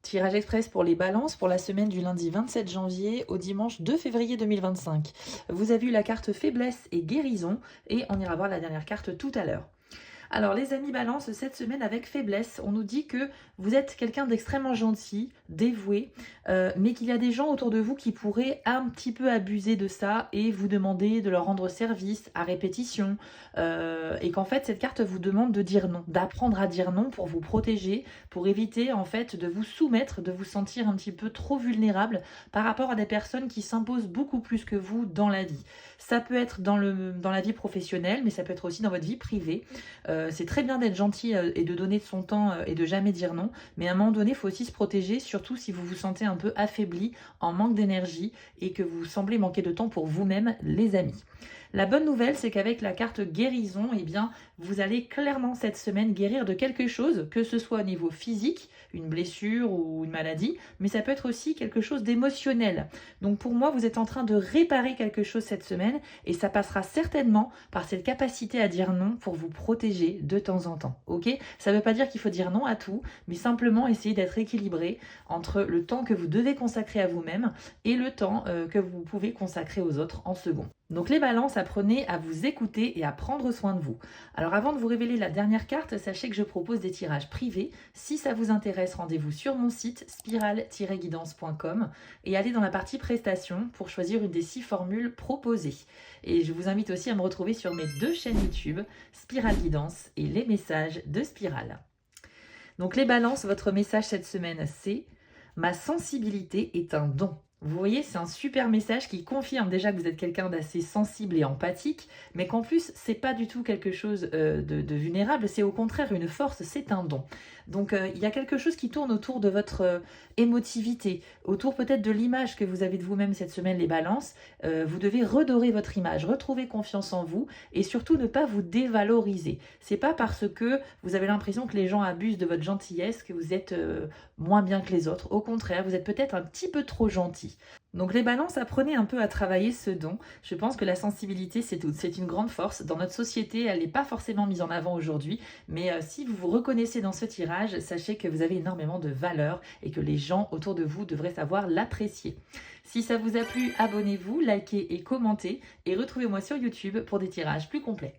Tirage express pour les balances pour la semaine du lundi 27 janvier au dimanche 2 février 2025. Vous avez eu la carte faiblesse et guérison et on ira voir la dernière carte tout à l'heure. Alors les amis balance, cette semaine avec faiblesse, on nous dit que vous êtes quelqu'un d'extrêmement gentil, dévoué, mais qu'il y a des gens autour de vous qui pourraient un petit peu abuser de ça et vous demander de leur rendre service à répétition, et qu'en fait cette carte vous demande de dire non, d'apprendre à dire non pour vous protéger, pour éviter en fait de vous soumettre, de vous sentir un petit peu trop vulnérable par rapport à des personnes qui s'imposent beaucoup plus que vous dans la vie. Ça peut être dans la vie professionnelle, mais ça peut être aussi dans votre vie privée. C'est très bien d'être gentil et de donner de son temps et de jamais dire non, mais à un moment donné, il faut aussi se protéger, surtout si vous vous sentez un peu affaibli, en manque d'énergie et que vous semblez manquer de temps pour vous-même, les amis. La bonne nouvelle, c'est qu'avec la carte guérison, eh bien, vous allez clairement cette semaine guérir de quelque chose, que ce soit au niveau physique, une blessure ou une maladie, mais ça peut être aussi quelque chose d'émotionnel. Donc pour moi, vous êtes en train de réparer quelque chose cette semaine et ça passera certainement par cette capacité à dire non pour vous protéger de temps en temps. Ok? Ça ne veut pas dire qu'il faut dire non à tout, mais simplement essayer d'être équilibré entre le temps que vous devez consacrer à vous-même et le temps que vous pouvez consacrer aux autres en second. Donc les balances, apprenez à vous écouter et à prendre soin de vous. Alors avant de vous révéler la dernière carte, sachez que je propose des tirages privés. Si ça vous intéresse, rendez-vous sur mon site spiral-guidance.com et allez dans la partie prestations pour choisir une des 6 formules proposées. Et je vous invite aussi à me retrouver sur mes 2 chaînes YouTube, Spiral Guidance et les messages de Spiral. Donc les balances, votre message cette semaine, c'est « Ma sensibilité est un don ». Vous voyez, c'est un super message qui confirme déjà que vous êtes quelqu'un d'assez sensible et empathique, mais qu'en plus, c'est pas du tout quelque chose de vulnérable, c'est au contraire une force, c'est un don. Donc, il y a quelque chose qui tourne autour de votre émotivité, autour peut-être de l'image que vous avez de vous-même cette semaine, les balances. Vous devez redorer votre image, retrouver confiance en vous et surtout ne pas vous dévaloriser. C'est pas parce que vous avez l'impression que les gens abusent de votre gentillesse que vous êtes moins bien que les autres. Au contraire, vous êtes peut-être un petit peu trop gentil. Donc les balances, apprenez un peu à travailler ce don. Je pense que la sensibilité, c'est une grande force. Dans notre société, elle n'est pas forcément mise en avant aujourd'hui, mais si vous vous reconnaissez dans ce tirage, sachez que vous avez énormément de valeur et que les gens autour de vous devraient savoir l'apprécier. Si ça vous a plu, abonnez-vous, likez et commentez et retrouvez-moi sur YouTube pour des tirages plus complets.